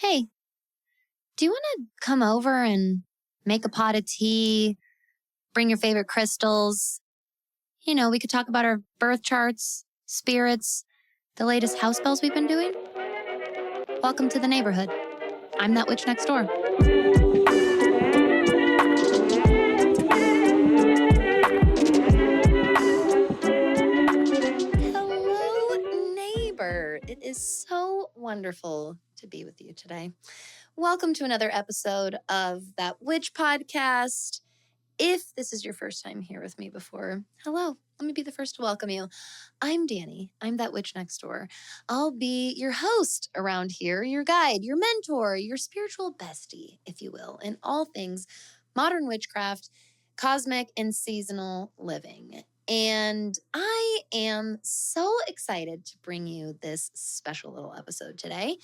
Hey, do you want to come over and make a pot of tea, bring your favorite crystals? We could talk about our birth charts, spirits, the latest house spells we've been doing. Welcome to the neighborhood. I'm that witch next door. Hello, neighbor. It is so wonderful to be with you today. Welcome to another episode of That Witch Podcast. If this is your first time here with me before, hello, let me be the first to welcome you. I'm Danny. I'm that witch next door. I'll be your host around here, your guide, your mentor, your spiritual bestie, if you will, in all things modern witchcraft, cosmic, and seasonal living. And I am so excited to bring you this special little episode today.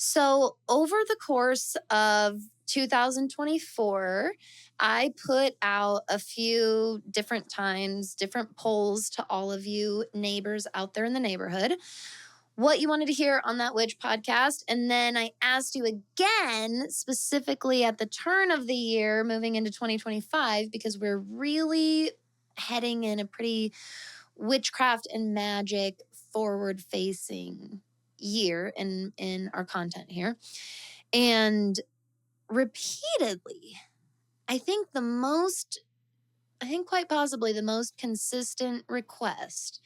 So, over the course of 2024, I put out a few different times, different polls to all of you neighbors out there in the neighborhood, what you wanted to hear on That Witch Podcast. And then I asked you again, specifically at the turn of the year, moving into 2025, because we're really heading in a pretty witchcraft and magic forward facing year in our content here. And repeatedly, I think quite possibly the most consistent request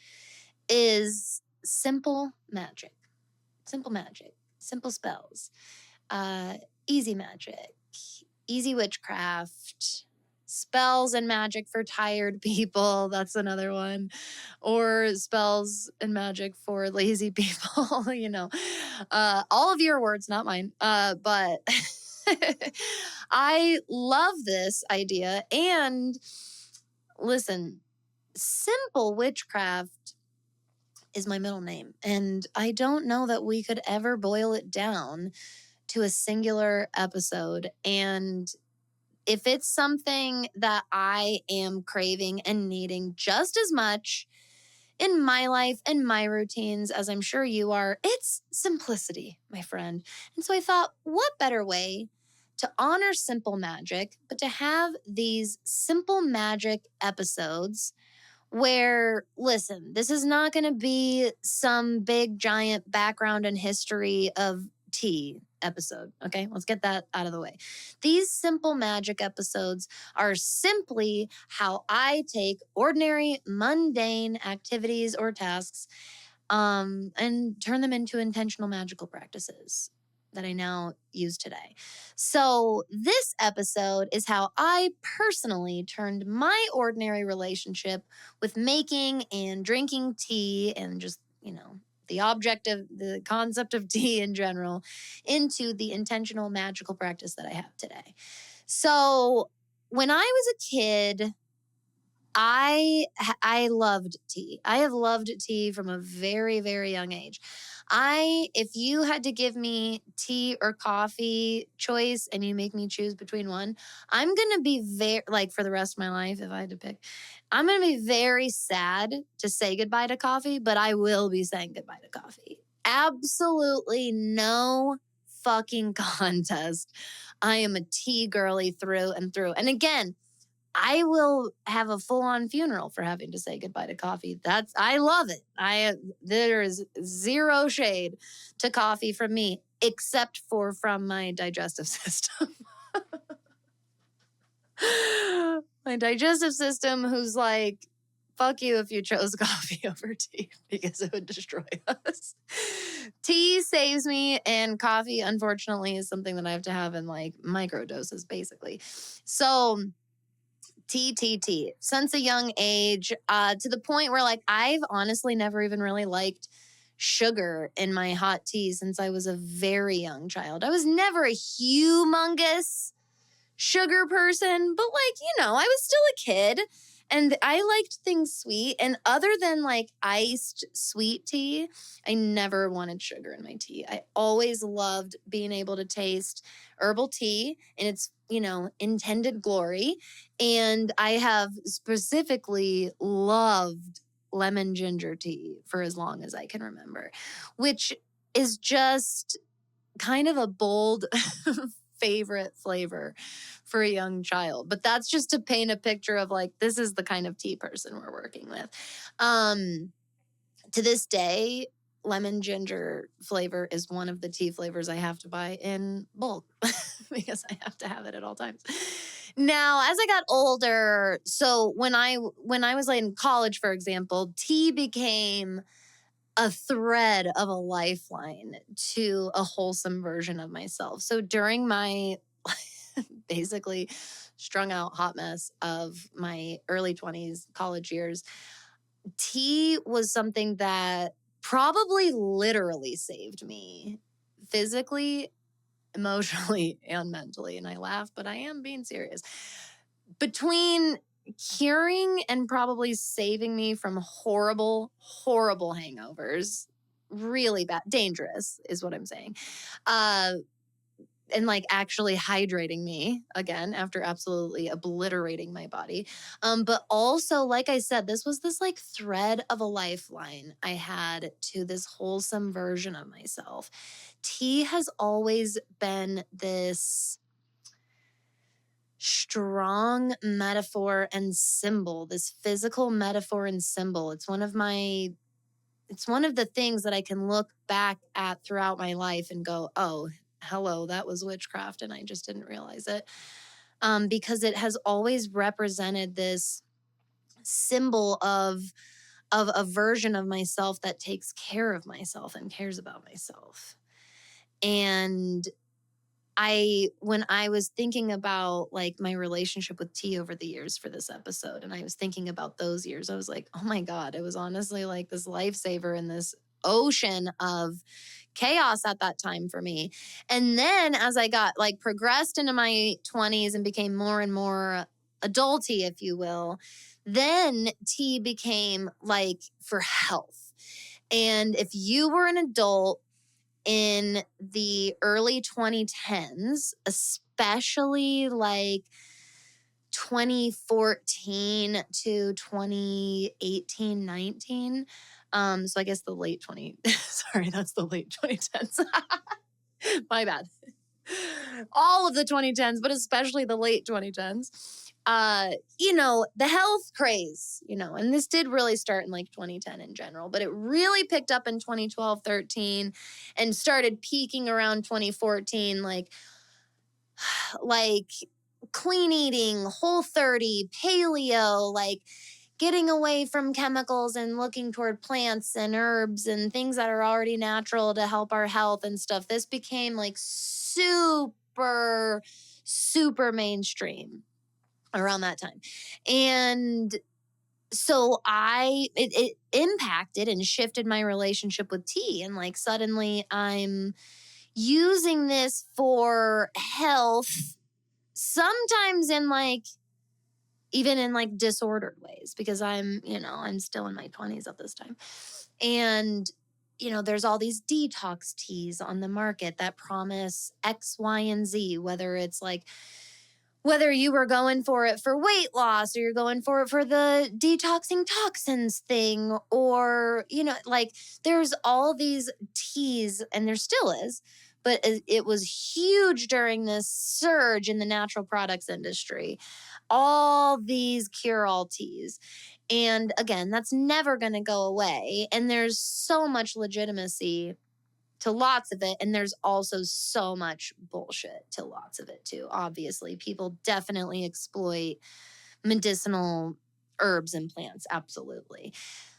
is simple magic, simple spells, easy magic, easy witchcraft, spells and magic for tired people. That's another one. Or spells and magic for lazy people, all of your words, not mine. But I love this idea. And listen, simple witchcraft is my middle name. And I don't know that we could ever boil it down to a singular episode. And if it's something that I am craving and needing just as much in my life and my routines as I'm sure you are, it's simplicity, my friend. And so I thought, what better way to honor simple magic, but to have these simple magic episodes where, listen, this is not going to be some big giant background and history of tea episode. Okay, let's get that out of the way. These simple magic episodes are simply how I take ordinary, mundane activities or tasks and turn them into intentional magical practices that I now use today. So this episode is how I personally turned my ordinary relationship with making and drinking tea and just, the concept of tea in general into the intentional magical practice that I have today. So when I was a kid, I loved tea. I have loved tea from a very, very young age. If you had to give me tea or coffee choice and you make me choose between one, I'm going to be for the rest of my life, if I had to pick, I'm going to be very sad to say goodbye to coffee, but I will be saying goodbye to coffee. Absolutely no fucking contest. I am a tea girly through and through. And again, I will have a full-on funeral for having to say goodbye to coffee. I love it. There is zero shade to coffee from me, except for from my digestive system. My digestive system, who's like, fuck you if you chose coffee over tea because it would destroy us. Tea saves me, and coffee, unfortunately, is something that I have to have in like micro doses, basically. So tea, since a young age, to the point where like I've honestly never even really liked sugar in my hot tea since I was a very young child. I was never a humongous sugar person, but like, I was still a kid and I liked things sweet. And other than like iced sweet tea, I never wanted sugar in my tea. I always loved being able to taste herbal tea in its, intended glory. And I have specifically loved lemon ginger tea for as long as I can remember, which is just kind of a bold favorite flavor for a young child. But that's just to paint a picture of like, this is the kind of tea person we're working with. To this day, lemon ginger flavor is one of the tea flavors I have to buy in bulk because I have to have it at all times. Now, as I got older, so when I was like in college, for example, tea became a thread of a lifeline to a wholesome version of myself. So during my basically strung out hot mess of my early 20s, college years, tea was something that probably literally saved me physically, emotionally, and mentally. And I laugh, but I am being serious. Between curing and probably saving me from horrible, horrible hangovers, really bad, dangerous is what I'm saying. And like actually hydrating me again after absolutely obliterating my body. But also, like I said, this was this like thread of a lifeline I had to this wholesome version of myself. Tea has always been this strong metaphor and symbol, this physical metaphor and symbol. It's one of the things that I can look back at throughout my life and go, oh, hello, that was witchcraft, and I just didn't realize it. Because it has always represented this symbol of a version of myself that takes care of myself and cares about myself. And when I was thinking about like my relationship with tea over the years for this episode, and I was thinking about those years, I was like, oh my God, it was honestly like this lifesaver in this ocean of chaos at that time for me. And then as I got like progressed into my 20s and became more and more adulty, if you will, then tea became like for health. And if you were an adult in the early 2010s, especially like 2014 to 2018, 19. So I guess the late 20, sorry, that's the late 2010s. My bad. All of the 2010s, but especially the late 2010s. The health craze, and this did really start in like 2010 in general, but it really picked up in 2012, 13 and started peaking around 2014, like clean eating, Whole30, paleo, like getting away from chemicals and looking toward plants and herbs and things that are already natural to help our health and stuff. This became like super, super mainstream around that time. And so it impacted and shifted my relationship with tea. And like suddenly I'm using this for health, sometimes in like, even in like disordered ways, because I'm still in my 20s at this time. And, there's all these detox teas on the market that promise X, Y, and Z, whether you were going for it for weight loss or you're going for it for the detoxing toxins thing, or, there's all these teas, and there still is, but it was huge during this surge in the natural products industry. All these cure-all teas. And again, that's never going to go away. And there's so much legitimacy to lots of it. And there's also so much bullshit to lots of it too. Obviously, people definitely exploit medicinal herbs and plants. Absolutely.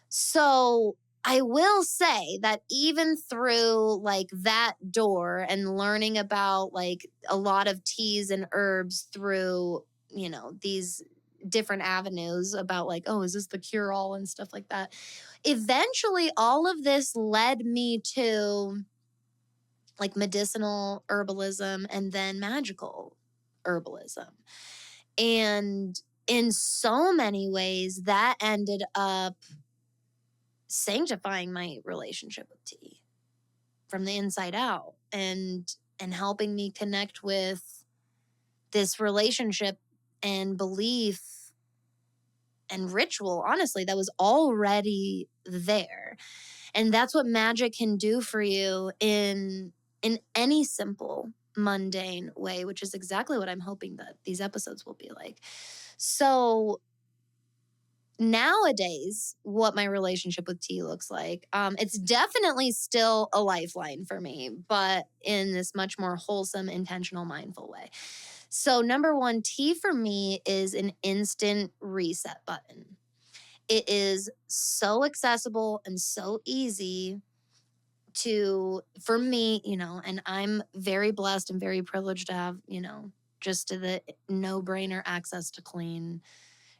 So I will say that even through like that door and learning about like a lot of teas and herbs through, these different avenues about like, oh, is this the cure all and stuff like that? Eventually, all of this led me to like medicinal herbalism and then magical herbalism. And in so many ways, that ended up sanctifying my relationship with tea from the inside out and helping me connect with this relationship and belief and ritual, honestly, that was already there. And that's what magic can do for you in in any simple, mundane way, which is exactly what I'm hoping that these episodes will be like. So nowadays, what my relationship with tea looks like, it's definitely still a lifeline for me, but in this much more wholesome, intentional, mindful way. So number one, tea for me is an instant reset button. It is so accessible and so easy for me, and I'm very blessed and very privileged to have, just the no-brainer access to clean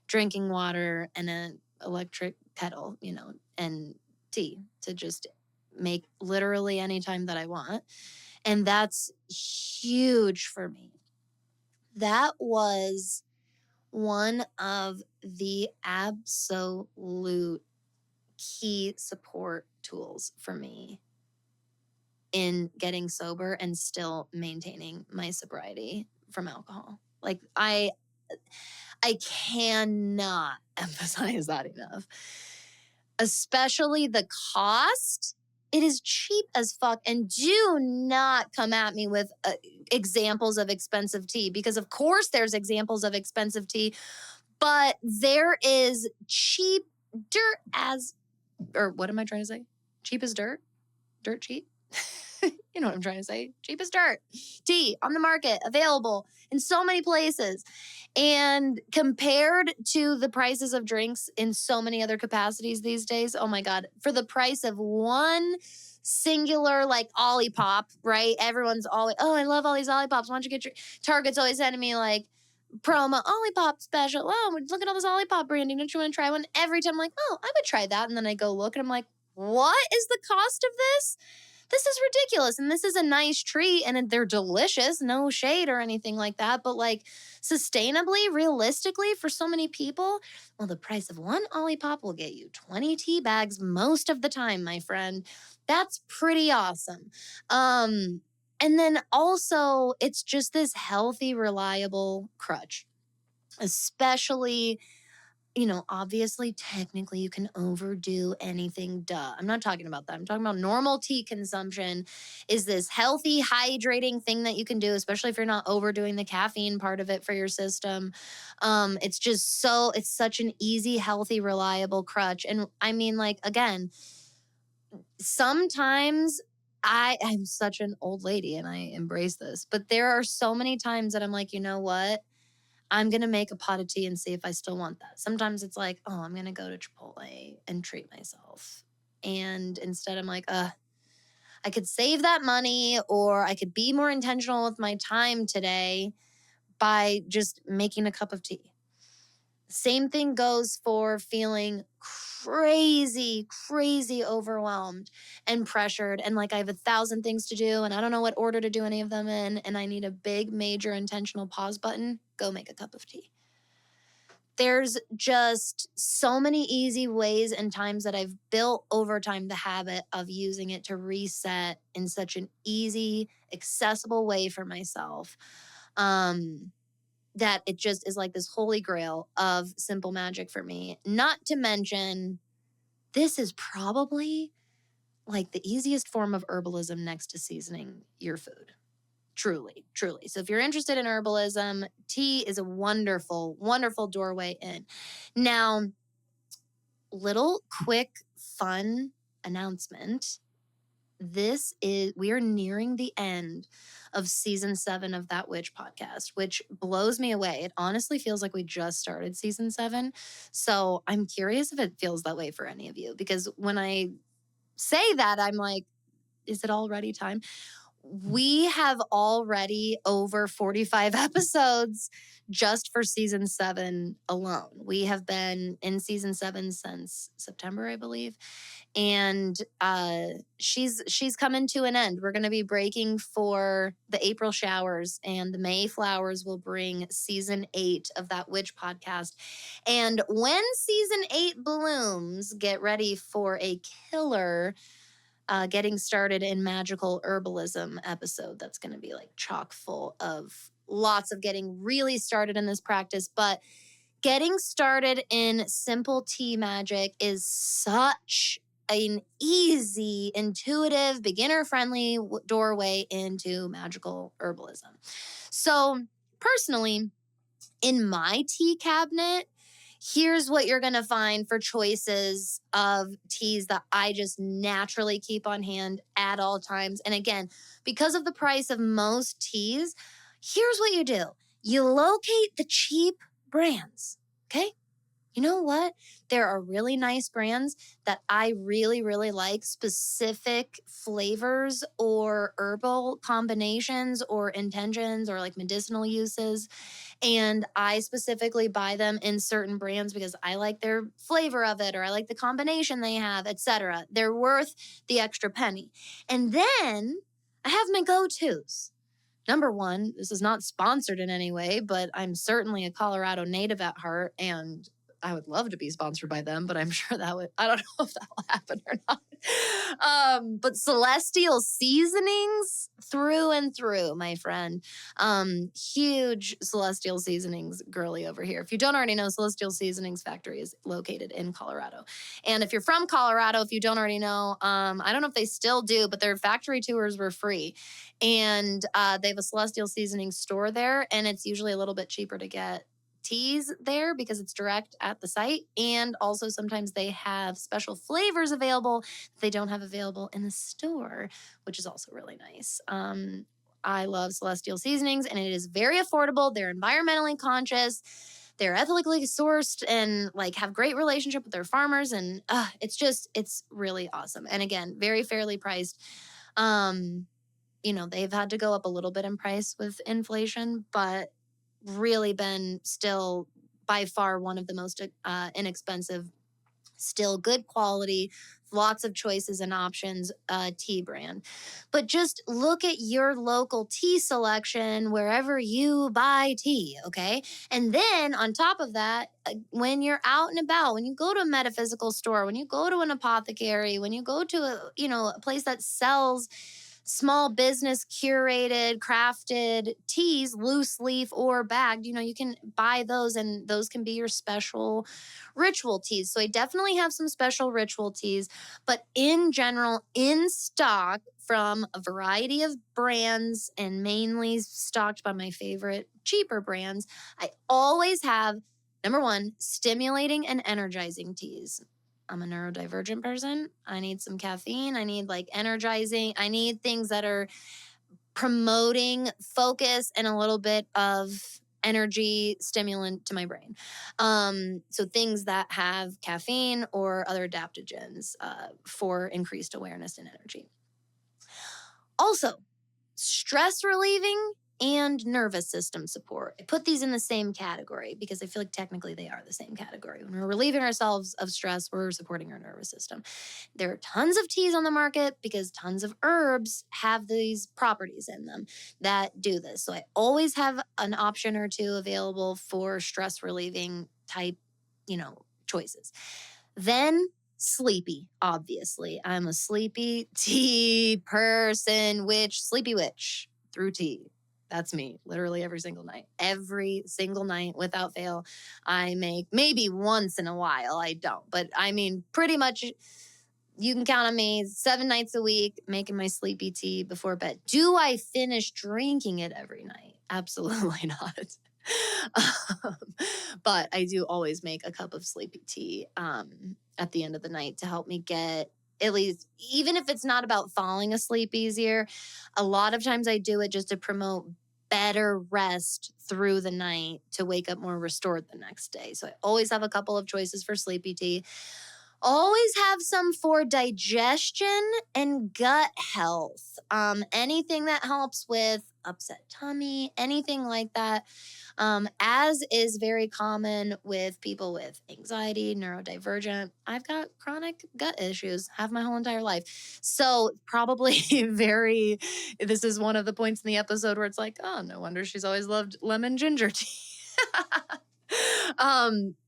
drinking water and an electric kettle, and tea to just make literally anytime that I want. And that's huge for me. That was one of the absolute key support tools for me in getting sober and still maintaining my sobriety from alcohol. Like I cannot emphasize that enough. Especially the cost. It is cheap as fuck. And do not come at me with examples of expensive tea, because of course there's examples of expensive tea, but there is cheap dirt as, or what am I trying to say? Cheap as dirt? Dirt cheap? You know what I'm trying to say. Cheap as dirt. Tea on the market, available in so many places. And compared to the prices of drinks in so many other capacities these days, oh my God, for the price of one singular like Olipop, right? Everyone's always, oh, I love all these Olipops. Why don't you get your, Target's always sending me like promo Olipop special. Oh, look at all this Olipop branding. Don't you want to try one? Every time I'm like, oh, I would try that. And then I go look and I'm like, what is the cost of this? This is ridiculous. And this is a nice treat and they're delicious, no shade or anything like that. But like sustainably, realistically, for so many people, well, the price of one Olipop will get you 20 tea bags most of the time, my friend. That's pretty awesome. And then also, it's just this healthy, reliable crutch, especially, obviously, technically, you can overdo anything. Duh. I'm not talking about that. I'm talking about normal tea consumption is this healthy, hydrating thing that you can do, especially if you're not overdoing the caffeine part of it for your system. It's such an easy, healthy, reliable crutch. And I mean, like, again, sometimes I'm such an old lady and I embrace this, but there are so many times that I'm like, you know what? I'm going to make a pot of tea and see if I still want that. Sometimes it's like, oh, I'm going to go to Chipotle and treat myself. And instead I'm like, I could save that money, or I could be more intentional with my time today by just making a cup of tea. Same thing goes for feeling crazy overwhelmed and pressured. And like I have 1,000 things to do and I don't know what order to do any of them in. And I need a big, major, intentional pause button. Go make a cup of tea. There's just so many easy ways and times that I've built over time the habit of using it to reset in such an easy, accessible way for myself. That it just is like this holy grail of simple magic for me. Not to mention, this is probably like the easiest form of herbalism next to seasoning your food. Truly. So if you're interested in herbalism, tea is a wonderful, wonderful doorway in. Now, little quick fun announcement. We are nearing the end of season 7 of That Witch podcast, which blows me away. It honestly feels like we just started season 7. So I'm curious if it feels that way for any of you, because when I say that, I'm like, is it already time? We have already over 45 episodes just for season 7 alone. We have been in season 7 since September, I believe. And she's coming to an end. We're going to be breaking for the April showers, and the May flowers will bring season 8 of That Witch podcast. And when season 8 blooms, get ready for a killer getting started in magical herbalism episode that's going to be like chock full of lots of getting really started in this practice. But getting started in simple tea magic is such an easy, intuitive, beginner-friendly doorway into magical herbalism. So personally, in my tea cabinet, here's what you're going to find for choices of teas that I just naturally keep on hand at all times. And again, because of the price of most teas, here's what you do. You locate the cheap brands, okay? You know what? There are really nice brands that I really, really like, specific flavors or herbal combinations or intentions or like medicinal uses. And I specifically buy them in certain brands because I like their flavor of it or I like the combination they have, etc. They're worth the extra penny. And then I have my go-tos. Number one, this is not sponsored in any way, but I'm certainly a Colorado native at heart, and I would love to be sponsored by them, but I'm sure I don't know if that will happen or not. But Celestial Seasonings through and through, my friend. Huge Celestial Seasonings girly over here. If you don't already know, Celestial Seasonings Factory is located in Colorado. And if you're from Colorado, if you don't already know, I don't know if they still do, but their factory tours were free. And they have a Celestial Seasoning store there, and it's usually a little bit cheaper to get teas there because it's direct at the site. And also sometimes they have special flavors available that they don't have available in the store, which is also really nice. I love Celestial Seasonings, and it is very affordable. They're environmentally conscious. They're ethically sourced and like have great relationship with their farmers. And it's really awesome. And again, very fairly priced. They've had to go up a little bit in price with inflation, but really been still by far one of the most inexpensive, still good quality, lots of choices and options tea brand. But just look at your local tea selection wherever you buy tea, okay? And then on top of that, when you're out and about, when you go to a metaphysical store, when you go to an apothecary, when you go to a place that sells small business curated, crafted teas, loose leaf or bagged, you can buy those, and those can be your special ritual teas. So I definitely have some special ritual teas, but in general, in stock from a variety of brands and mainly stocked by my favorite cheaper brands, I always have, number one, stimulating and energizing teas. I'm a neurodivergent person. I need some caffeine. I need like energizing. I need things that are promoting focus and a little bit of energy stimulant to my brain. So things that have caffeine or other adaptogens for increased awareness and energy. Also, stress relieving and nervous system support. I put these in the same category because I feel like technically they are the same category. When we're relieving ourselves of stress, we're supporting our nervous system. There are tons of teas on the market because tons of herbs have these properties in them that do this. So I always have an option or two available for stress relieving type, choices. Then sleepy, obviously. I'm a sleepy tea person, sleepy witch through tea. That's me, literally every single night. Every single night, without fail, I make, maybe once in a while, I don't. But I mean, pretty much, you can count on me 7 nights a week making my sleepy tea before bed. Do I finish drinking it every night? Absolutely not. But I do always make a cup of sleepy tea at the end of the night to help me get, at least, even if it's not about falling asleep easier, a lot of times I do it just to promote better rest through the night to wake up more restored the next day. So I always have a couple of choices for sleepy tea. Always have some for digestion and gut health. Anything that helps with upset tummy, anything like that. As is very common with people with anxiety, neurodivergent. I've got chronic gut issues, have my whole entire life. So probably this is one of the points in the episode where it's like, oh, no wonder she's always loved lemon ginger tea.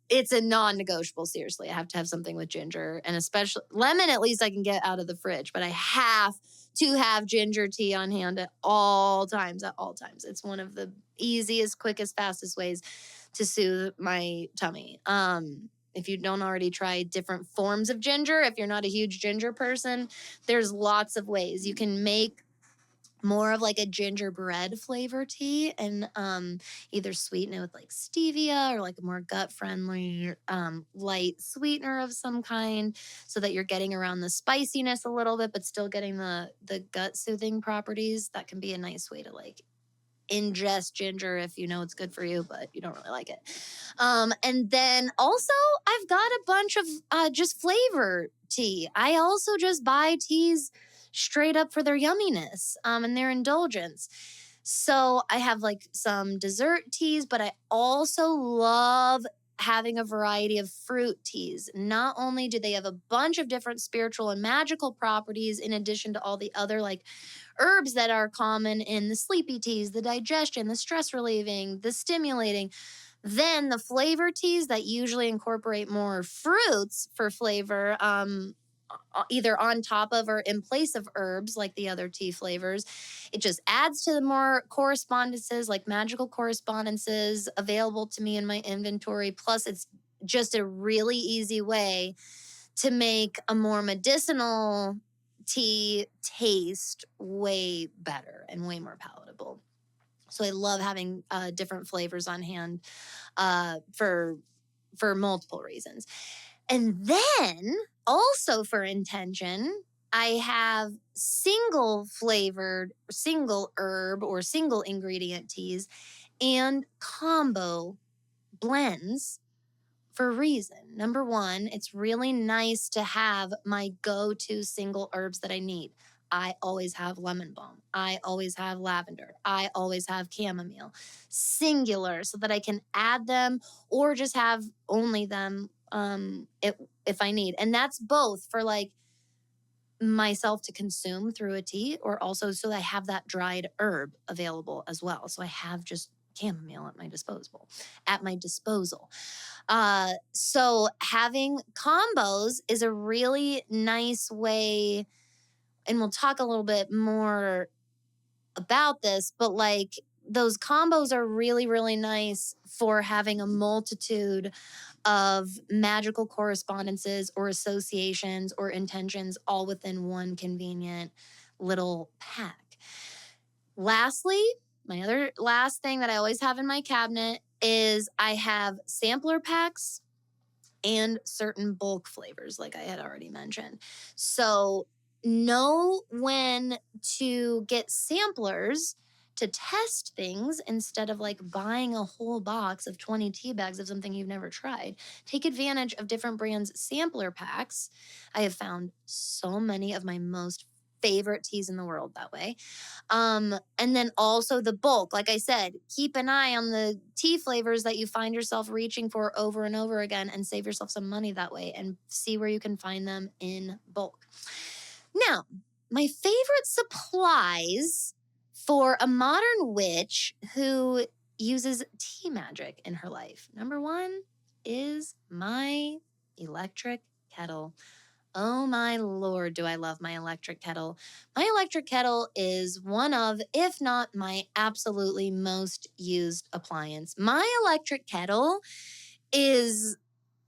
It's a non-negotiable, seriously. I have to have something with ginger, and especially lemon, at least I can get out of the fridge, but I have to have ginger tea on hand at all times, It's one of the easiest, quickest, fastest ways to soothe my tummy. if you don't already try different forms of ginger, if you're not a huge ginger person, there's lots of ways. You can make more of like a gingerbread flavor tea and either sweeten it with like stevia or like a more gut friendly light sweetener of some kind, so that you're getting around the spiciness a little bit but still getting the gut soothing properties. That can be a nice way to like ingest ginger if you know it's good for you, but you don't really like it. And then also, I've got a bunch of just flavor tea. I also just buy teas straight up for their yumminess and their indulgence. So I have like some dessert teas, but I also love having a variety of fruit teas. Not only do they have a bunch of different spiritual and magical properties, in addition to all the other like herbs that are common in the sleepy teas, the digestion, the stress relieving, the stimulating. Then the flavor teas that usually incorporate more fruits for flavor, either on top of or in place of herbs like the other tea flavors. It just adds to the more correspondences, like magical correspondences available to me in my inventory. Plus, it's just a really easy way to make a more medicinal tea taste way better and way more palatable. So I love having different flavors on hand for multiple reasons. And then also for intention, I have single flavored, single herb or single ingredient teas and combo blends for a reason. Number one, it's really nice to have my go-to single herbs that I need. I always have lemon balm. I always have lavender. I always have chamomile. Singular, so that I can add them or just have only them if I need. And that's both for like myself to consume through a tea, or also so I have that dried herb available as well. So I have just chamomile at my disposal. So having combos is a really nice way, and we'll talk a little bit more about this, but like those combos are really, really nice for having a multitude of magical correspondences or associations or intentions all within one convenient little pack. Lastly, my other last thing that I always have in my cabinet is I have sampler packs and certain bulk flavors, like I had already mentioned. So know when to get samplers to test things instead of like buying a whole box of 20 tea bags of something you've never tried. Take advantage of different brands' sampler packs. I have found so many of my most favorite teas in the world that way. And then also the bulk. Like I said, keep an eye on the tea flavors that you find yourself reaching for over and over again, and save yourself some money that way and see where you can find them in bulk. Now, my favorite supplies for a modern witch who uses tea magic in her life. Number one is my electric kettle. Oh my Lord, do I love my electric kettle. My electric kettle is one of, if not my absolutely most used appliance. My electric kettle is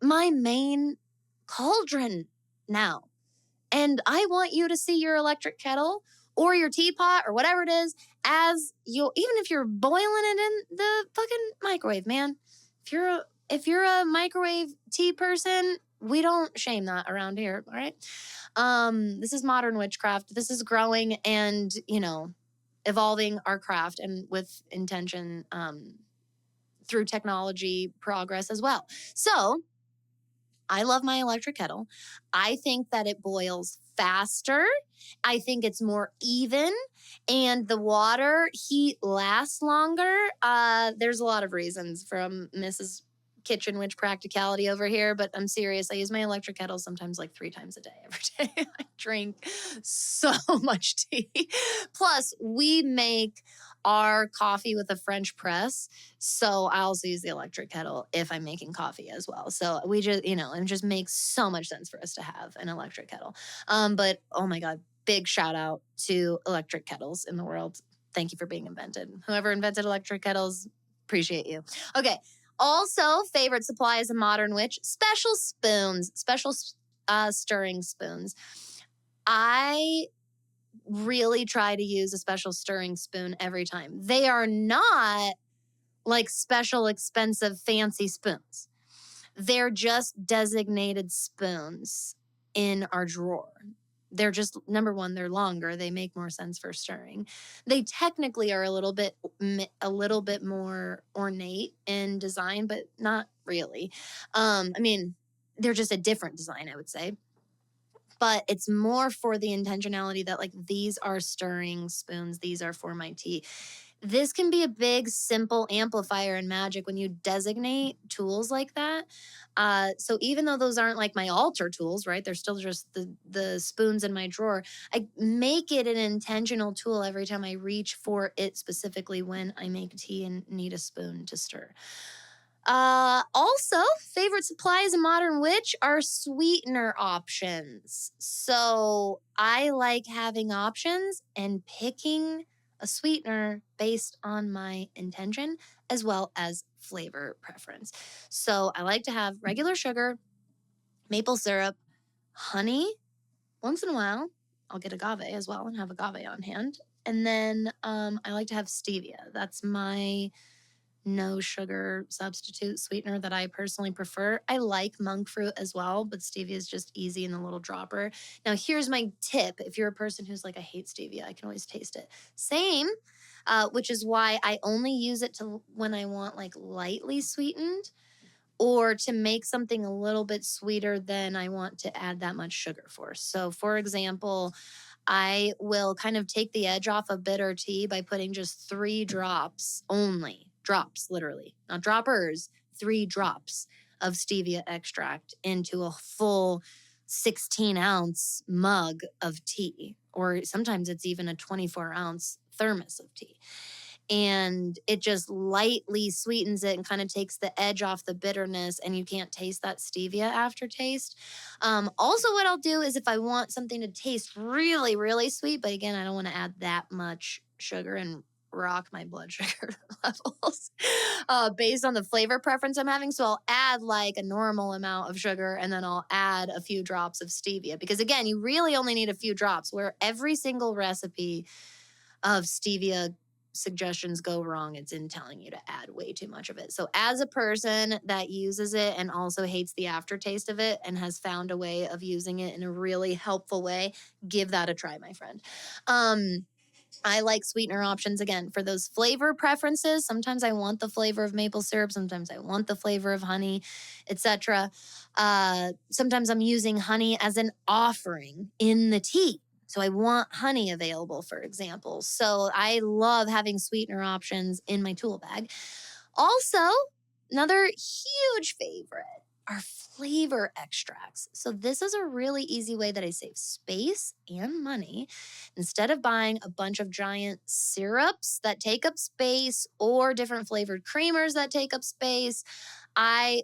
my main cauldron now. And I want you to see your electric kettle or your teapot or whatever it is as you, even if you're boiling it in the fucking microwave, man. If you're a microwave tea person, we don't shame that around here, all right? This is modern witchcraft. This is growing and, evolving our craft, and with intention through technology progress as well. So I love my electric kettle. I think that it boils faster. I think it's more even, and the water heat lasts longer. There's a lot of reasons from Mrs. Kitchen Witch Practicality over here, but I'm serious. I use my electric kettle sometimes like 3 times a day. Every day I drink so much tea. Plus, we make our coffee with a French press. So I also use the electric kettle if I'm making coffee as well. So we just, it just makes so much sense for us to have an electric kettle. But oh my God, big shout out to electric kettles in the world. Thank you for being invented. Whoever invented electric kettles, appreciate you. Okay. Also, favorite supply as a modern witch, special spoons, special stirring spoons. I really try to use a special stirring spoon every time. They are not like special, expensive, fancy spoons. They're just designated spoons in our drawer. They're just, number one, they're longer. They make more sense for stirring. They technically are a little bit more ornate in design, but not really. I mean, they're just a different design, I would say. But it's more for the intentionality that like these are stirring spoons, these are for my tea. This can be a big, simple amplifier in Magick when you designate tools like that. So even though those aren't like my altar tools, right? They're still just the spoons in my drawer. I make it an intentional tool every time I reach for it specifically when I make tea and need a spoon to stir. Also, favorite supplies in Modern Witch are sweetener options. So I like having options and picking a sweetener based on my intention as well as flavor preference. So I like to have regular sugar, maple syrup, honey. Once in a while, I'll get agave as well and have agave on hand. And then I like to have stevia. That's my no sugar substitute sweetener that I personally prefer. I like monk fruit as well, but stevia is just easy in the little dropper. Now, here's my tip. If you're a person who's like, I hate stevia, I can always taste it. Same, which is why I only use it to when I want like lightly sweetened or to make something a little bit sweeter than I want to add that much sugar for. So, for example, I will kind of take the edge off of bitter tea by putting just 3 drops only. Drops, literally, not droppers, 3 drops of stevia extract into a full 16-ounce mug of tea. Or sometimes it's even a 24-ounce thermos of tea. And it just lightly sweetens it and kind of takes the edge off the bitterness, and you can't taste that stevia aftertaste. Also, what I'll do is if I want something to taste really, really sweet, but again, I don't want to add that much sugar and rock my blood sugar levels based on the flavor preference I'm having. So I'll add like a normal amount of sugar and then I'll add a few drops of stevia because again, you really only need a few drops where every single recipe of stevia suggestions go wrong, it's in telling you to add way too much of it. So as a person that uses it and also hates the aftertaste of it and has found a way of using it in a really helpful way, give that a try, my friend. I like sweetener options again for those flavor preferences. Sometimes I want the flavor of maple syrup, sometimes I want the flavor of honey, etc. Sometimes I'm using honey as an offering in the tea. So I want honey available, for example. So I love having sweetener options in my tool bag. Also, another huge favorite are flavor extracts. So this is a really easy way that I save space and money. Instead of buying a bunch of giant syrups that take up space or different flavored creamers that take up space,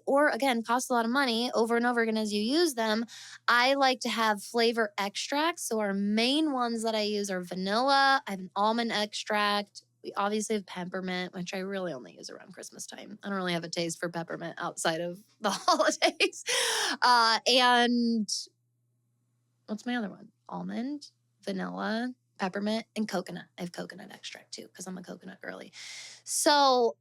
or again, cost a lot of money over and over again as you use them, I like to have flavor extracts. So our main ones that I use are vanilla, I have an almond extract. We obviously have peppermint, which I really only use around Christmas time. I don't really have a taste for peppermint outside of the holidays. And what's my other one? Almond, vanilla, peppermint, and coconut. I have coconut extract too, because I'm a coconut girly. So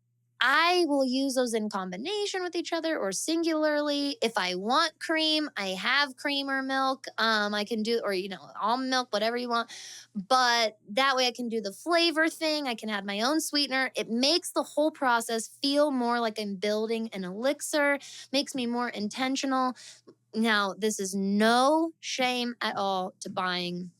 I will use those in combination with each other or singularly. If I want cream, I have cream or milk. I can do, or, almond milk, whatever you want. But that way I can do the flavor thing. I can add my own sweetener. It makes the whole process feel more like I'm building an elixir, makes me more intentional. Now, this is no shame at all to buying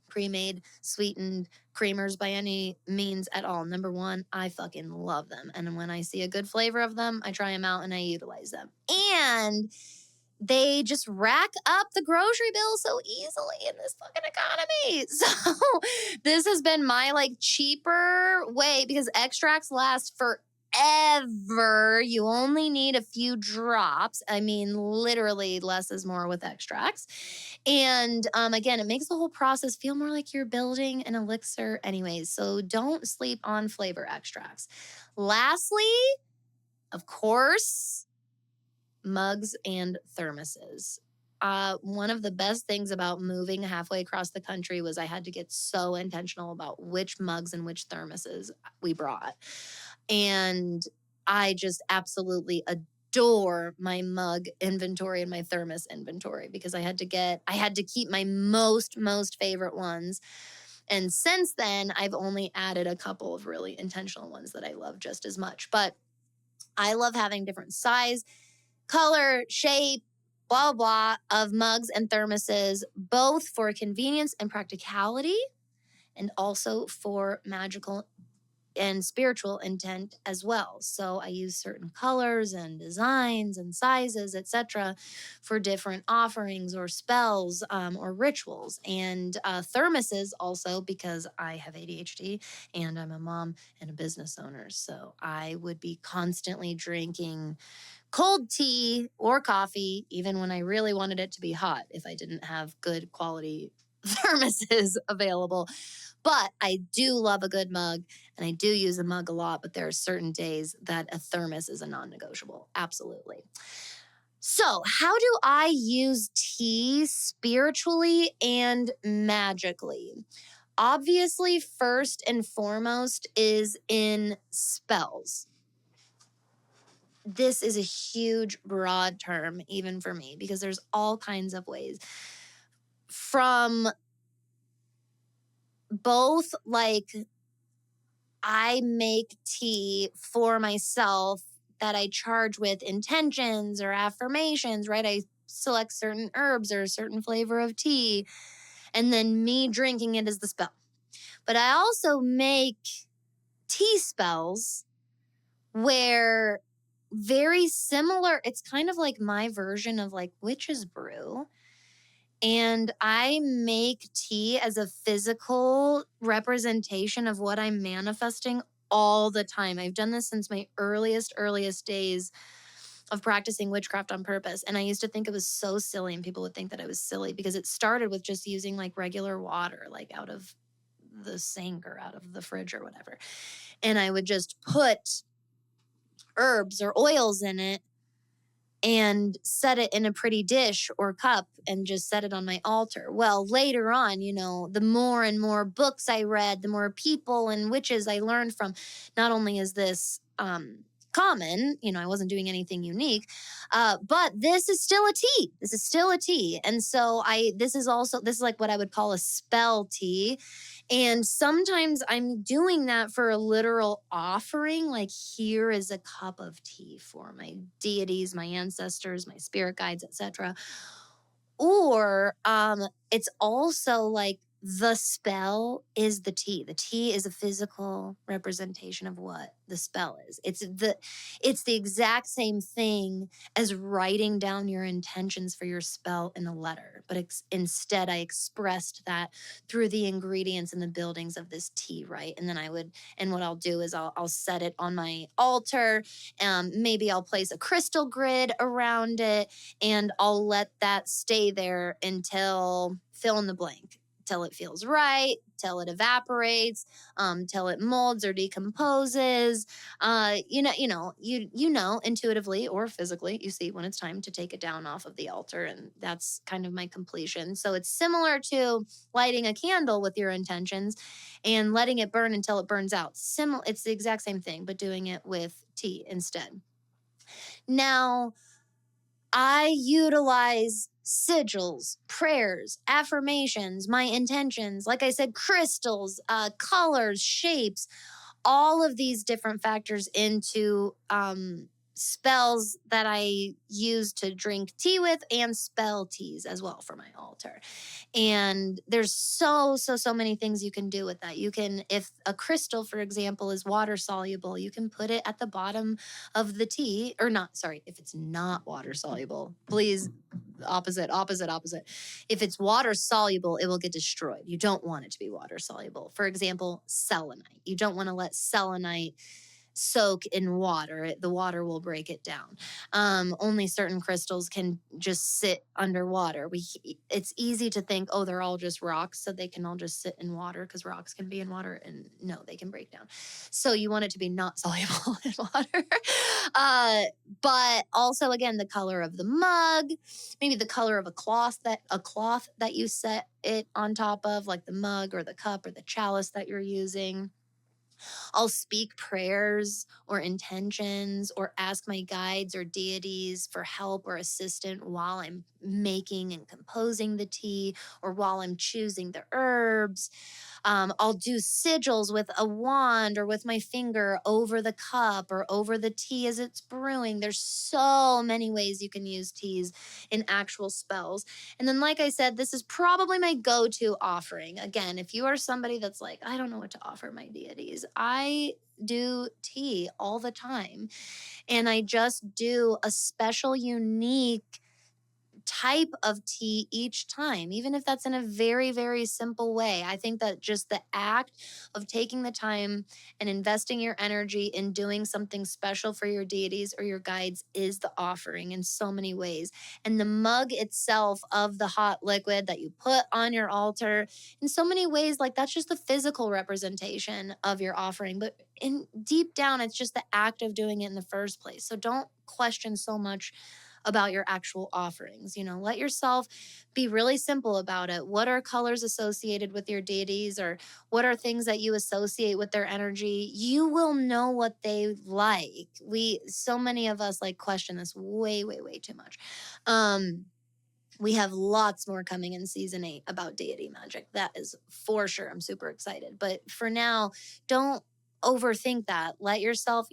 pre-made sweetened creamers by any means at all. Number one, I fucking love them. And when I see a good flavor of them, I try them out and I utilize them. And they just rack up the grocery bill so easily in this fucking economy. So this has been my cheaper way because extracts last forever. You only need a few drops. I mean, literally less is more with extracts. And again, it makes the whole process feel more like you're building an elixir anyways. So don't sleep on flavor extracts. Lastly, Of course, mugs and thermoses. One of the best things about moving halfway across the country was I had to get so intentional about which mugs and which thermoses we brought. And I just absolutely adore my mug inventory and my thermos inventory because I had to keep my most favorite ones. And since then, I've only added a couple of really intentional ones that I love just as much. But I love having different size, color, shape, blah, blah, of mugs and thermoses, both for convenience and practicality, and also for magical and spiritual intent as well. So I use certain colors and designs and sizes, etc., for different offerings or spells or rituals. And thermoses also because I have ADHD and I'm a mom and a business owner. So I would be constantly drinking cold tea or coffee, even when I really wanted it to be hot, if I didn't have good quality thermoses available. But I do love a good mug and I do use a mug a lot, but there are certain days that a thermos is a non-negotiable. Absolutely. So, how do I use tea spiritually and magically? Obviously, first and foremost is in spells. This is a huge, broad term, even for me, because there's all kinds of ways. From both like I make tea for myself that I charge with intentions or affirmations, right? I select certain herbs or a certain flavor of tea, and then me drinking it is the spell. But I also make tea spells where very similar, it's kind of like my version of like witch's brew. And I make tea as a physical representation of what I'm manifesting all the time. I've done this since my earliest days of practicing witchcraft on purpose. And I used to think it was so silly, and people would think that I was silly because it started with just using like regular water, like out of the sink or out of the fridge or whatever. And I would just put herbs or oils in it and set it in a pretty dish or cup and just set it on my altar. Well, later on, the more and more books I read, the more people and witches I learned from, not only is this common, I wasn't doing anything unique, but this is still a tea. This is still a tea. And so this is like what I would call a spell tea. And sometimes I'm doing that for a literal offering, like here is a cup of tea for my deities, my ancestors, my spirit guides, etc. Or it's also like the spell is the tea. The tea is a physical representation of what the spell is. It's the exact same thing as writing down your intentions for your spell in a letter, but instead I expressed that through the ingredients and the buildings of this tea, right? And then what I'll do is I'll set it on my altar. Maybe I'll place a crystal grid around it, and I'll let that stay there until fill in the blank. Till it feels right, till it evaporates, till it molds or decomposes. Intuitively or physically, you see when it's time to take it down off of the altar, and that's kind of my completion. So it's similar to lighting a candle with your intentions and letting it burn until it burns out. It's the exact same thing, but doing it with tea instead. Now, I utilize sigils, prayers, affirmations, my intentions, like I said, crystals, colors, shapes, all of these different factors into spells that I use to drink tea with, and spell teas as well for my altar. And there's so many things you can do with that. You can, if a crystal, for example, is water soluble, you can put it at the bottom of the tea, or not, sorry, if it's not water soluble, please, opposite. If it's water soluble, it will get destroyed. You don't want it to be water soluble. For example, selenite. You don't want to let selenite soak in water. The water will break it down. Only certain crystals can just sit underwater. It's easy to think, oh, they're all just rocks, so they can all just sit in water, because rocks can be in water, and no, they can break down. So you want it to be not soluble in water. But also, again, the color of the mug, maybe the color of a cloth that you set it on top of, like the mug or the cup or the chalice that you're using. I'll speak prayers or intentions or ask my guides or deities for help or assistance while I'm making and composing the tea, or while I'm choosing the herbs. I'll do sigils with a wand or with my finger over the cup or over the tea as it's brewing. There's so many ways you can use teas in actual spells. And then, like I said, this is probably my go-to offering. Again, if you are somebody that's like, I don't know what to offer my deities, I do tea all the time. And I just do a special, unique type of tea each time, even if that's in a very, very simple way. I think that just the act of taking the time and investing your energy in doing something special for your deities or your guides is the offering in so many ways. And the mug itself of the hot liquid that you put on your altar, in so many ways, like that's just the physical representation of your offering. But in deep down, it's just the act of doing it in the first place. So don't question so much about your actual offerings. Let yourself be really simple about it. What are colors associated with your deities, or what are things that you associate with their energy? You will know what they like. So many of us like question this way, way, way too much. We have lots more coming in season 8 about deity magic. That is for sure. I'm super excited. But for now, don't overthink that. Let yourself,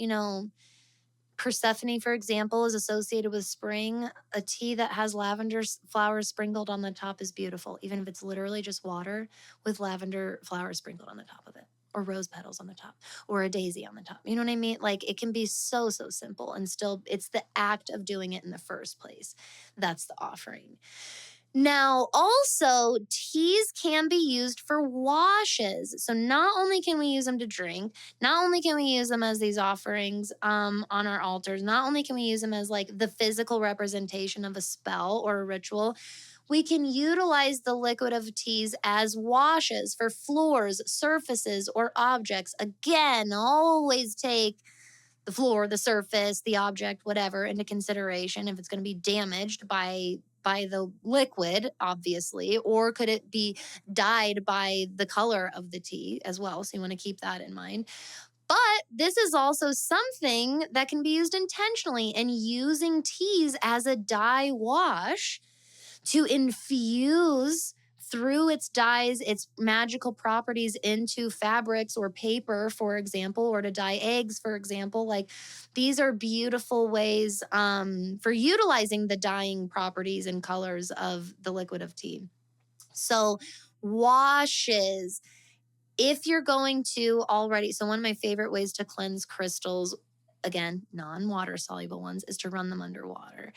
Persephone, for example, is associated with spring. A tea that has lavender flowers sprinkled on the top is beautiful, even if it's literally just water with lavender flowers sprinkled on the top of it, or rose petals on the top, or a daisy on the top. You know what I mean? Like, it can be so, so simple, and still it's the act of doing it in the first place. That's the offering. Now, also, teas can be used for washes. So not only can we use them to drink, not only can we use them as these offerings on our altars, not only can we use them as like the physical representation of a spell or a ritual, we can utilize the liquid of teas as washes for floors, surfaces, or objects. Again, always take the floor, the surface, the object, whatever, into consideration if it's going to be damaged by the liquid, obviously, or could it be dyed by the color of the tea as well? So you want to keep that in mind. But this is also something that can be used intentionally, and using teas as a dye wash to infuse through its dyes, its magical properties into fabrics or paper, for example, or to dye eggs, for example. Like, these are beautiful ways for utilizing the dyeing properties and colors of the liquid of tea. So washes, if you're going to already, so one of my favorite ways to cleanse crystals, again, non-water soluble ones, is to run them underwater.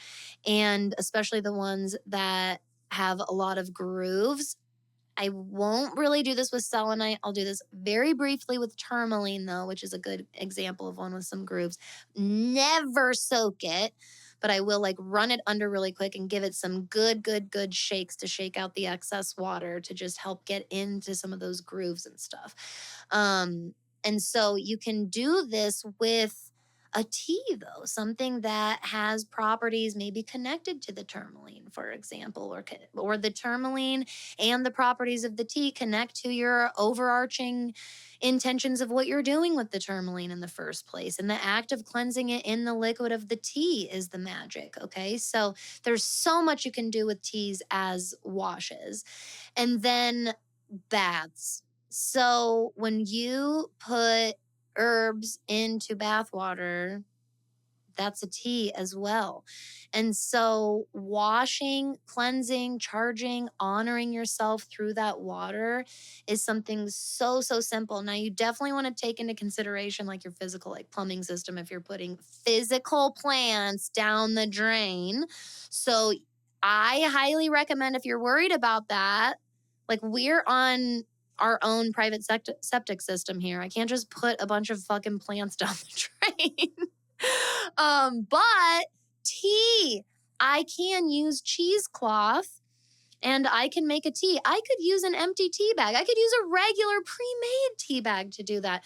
And especially the ones that have a lot of grooves. I won't really do this with selenite. I'll do this very briefly with tourmaline, though, which is a good example of one with some grooves. Never soak it, but I will like run it under really quick and give it some good shakes to shake out the excess water to just help get into some of those grooves and stuff. And so you can do this with a tea, though, something that has properties maybe connected to the tourmaline, for example, or the tourmaline and the properties of the tea connect to your overarching intentions of what you're doing with the tourmaline in the first place. And the act of cleansing it in the liquid of the tea is the magic, okay? So there's so much you can do with teas as washes. And then baths. So when you put herbs into bath water, that's a tea as well. And so washing, cleansing, charging, honoring yourself through that water is something so, so simple. Now, you definitely want to take into consideration like your physical, like plumbing system, if you're putting physical plants down the drain. So I highly recommend, if you're worried about that, like, we're on our own private septic system here. I can't just put a bunch of fucking plants down the But tea, I can use cheesecloth and I can make a tea. I could use an empty tea bag. I could use a regular pre-made tea bag to do that.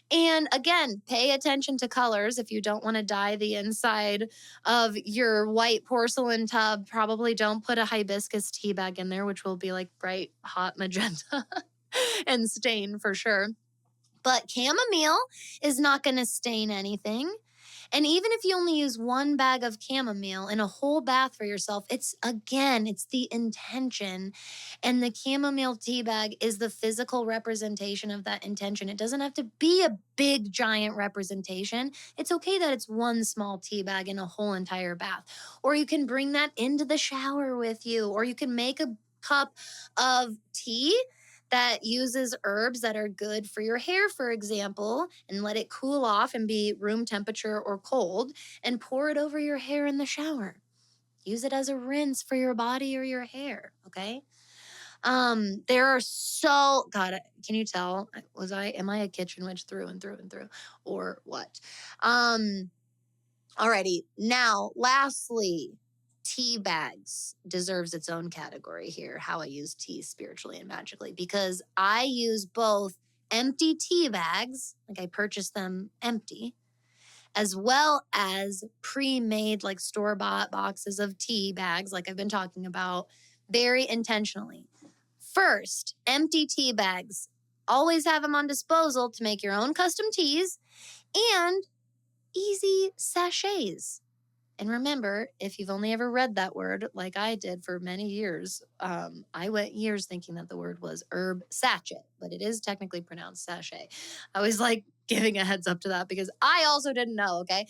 And again, pay attention to colors. If you don't want to dye the inside of your white porcelain tub, probably don't put a hibiscus tea bag in there, which will be like bright, hot magenta and stain for sure. But chamomile is not going to stain anything. And even if you only use one bag of chamomile in a whole bath for yourself, it's the intention. And the chamomile tea bag is the physical representation of that intention. It doesn't have to be a big, giant representation. It's okay that it's one small tea bag in a whole entire bath. Or you can bring that into the shower with you, or you can make a cup of tea that uses herbs that are good for your hair, for example, and let it cool off and be room temperature or cold, and pour it over your hair in the shower. Use it as a rinse for your body or your hair, okay? There are God, can you tell? Am I a kitchen witch through and through and through, or what? Alrighty, now, lastly, tea bags deserves its own category here, how I use tea spiritually and magically, because I use both empty tea bags, like I purchased them empty, as well as pre-made, like store-bought boxes of tea bags, like I've been talking about, very intentionally. First, empty tea bags. Always have them on disposal to make your own custom teas, and easy sachets. And remember, if you've only ever read that word, like I did for many years, I went years thinking that the word was herb sachet, but it is technically pronounced sachet. I was like giving a heads up to that because I also didn't know, okay?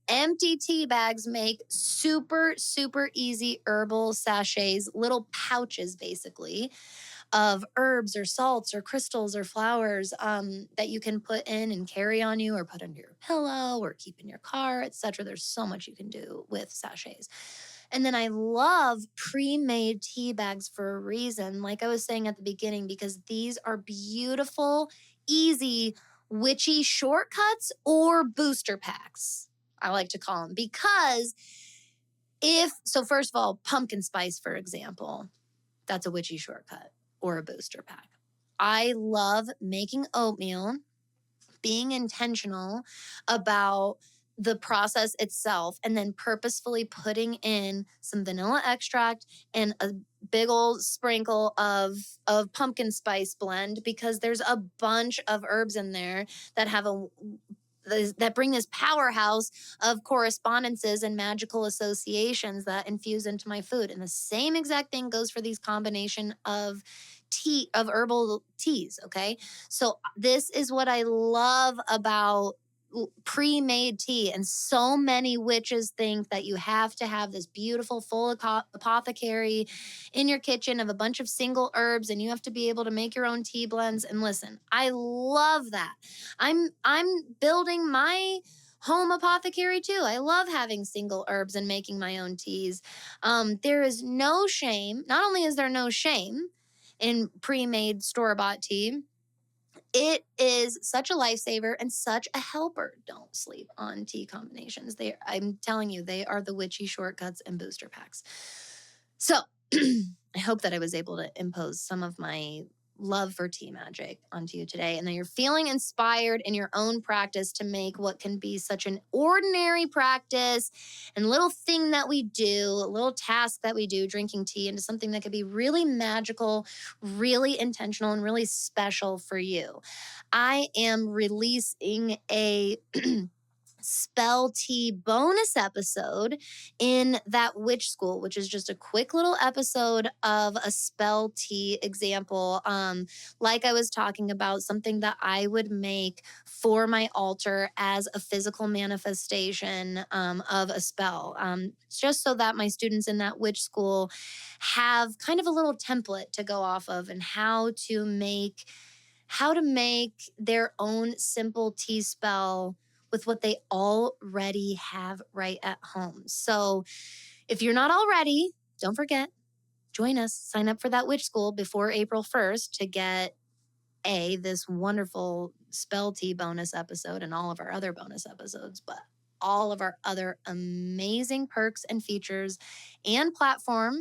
Empty tea bags make super, super easy herbal sachets, little pouches basically, of herbs or salts or crystals or flowers that you can put in and carry on you, or put under your pillow or keep in your car, etc. There's so much you can do with sachets. And then I love pre-made tea bags for a reason, like I was saying at the beginning, because these are beautiful, easy, witchy shortcuts or booster packs, I like to call them. Because first of all, pumpkin spice, for example, that's a witchy shortcut or a booster pack. I love making oatmeal, being intentional about the process itself, and then purposefully putting in some vanilla extract and a big old sprinkle of pumpkin spice blend, because there's a bunch of herbs in there that that bring this powerhouse of correspondences and magical associations that infuse into my food. And the same exact thing goes for these combination of herbal teas, okay? So this is what I love about pre-made tea. And so many witches think that you have to have this beautiful full apothecary in your kitchen of a bunch of single herbs, and you have to be able to make your own tea blends. And listen, I love that. I'm building my home apothecary too. I love having single herbs and making my own teas. There is no shame. Not only is there no shame in pre-made store-bought tea, it is such a lifesaver and such a helper. Don't sleep on tea combinations. I'm telling you, they are the witchy shortcuts and booster packs. So I hope that I was able to impose some of my love for tea magic onto you today, and that you're feeling inspired in your own practice to make what can be such an ordinary practice and little thing that we do, a little task that we do, drinking tea, into something that could be really magical, really intentional, and really special for you. I am releasing a spell tea bonus episode in that witch school, which is just a quick little episode of a spell tea example. Like I was talking about, something that I would make for my altar as a physical manifestation of a spell, just so that my students in that witch school have kind of a little template to go off of, and how to make their own simple tea spell with what they already have right at home. So if you're not already, don't forget, join us, sign up for that witch school before April 1st to get this wonderful Spell Tea bonus episode and all of our other bonus episodes, but all of our other amazing perks and features and platform,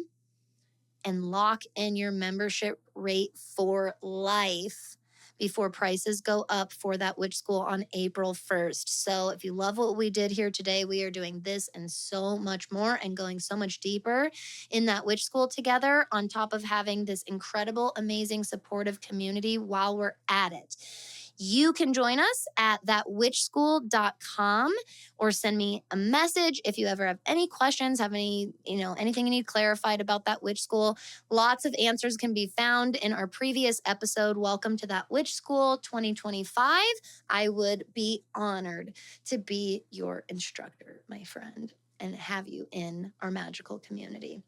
and lock in your membership rate for life before prices go up for that witch school on April 1st. So if you love what we did here today, we are doing this and so much more and going so much deeper in that witch school together, on top of having this incredible, amazing, supportive community while we're at it. You can join us at thatwitchschool.com or send me a message if you ever have any questions, have any, anything you need clarified about that witch school. Lots of answers can be found in our previous episode, Welcome to That Witch School 2025. I would be honored to be your instructor, my friend, and have you in our magical community.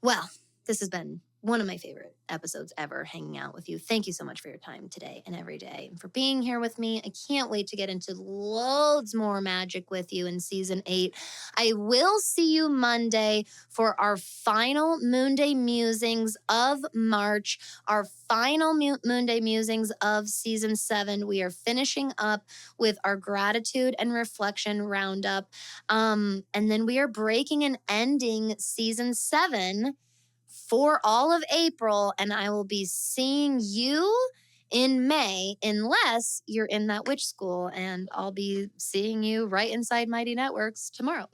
Well, this has been one of my favorite episodes ever, hanging out with you. Thank you so much for your time today and every day, and for being here with me. I can't wait to get into loads more magic with you in season 8. I will see you Monday for our final Moonday Musings of March, our final Moonday Musings of season 7. We are finishing up with our gratitude and reflection roundup. And then we are breaking and ending season 7 for all of April, and I will be seeing you in May, unless you're in that witch school, and I'll be seeing you right inside Mighty Networks tomorrow.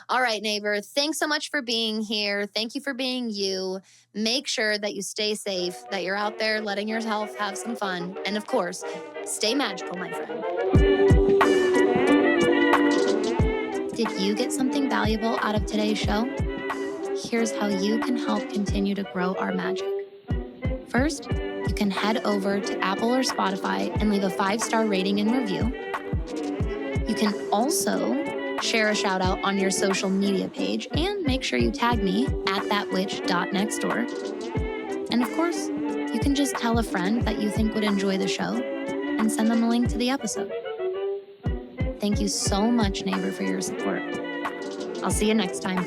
All right, neighbor, thanks so much for being here. Thank you for being you. Make sure that you stay safe, that you're out there letting yourself have some fun, and of course, stay magical, my friend. Did you get something valuable out of today's show? Here's how you can help continue to grow our magic. First, you can head over to Apple or Spotify and leave a 5-star rating and review. You can also share a shout out on your social media page and make sure you tag me at thatwitch.nextdoor. And of course, you can just tell a friend that you think would enjoy the show and send them a link to the episode. Thank you so much, neighbor, for your support. I'll see you next time.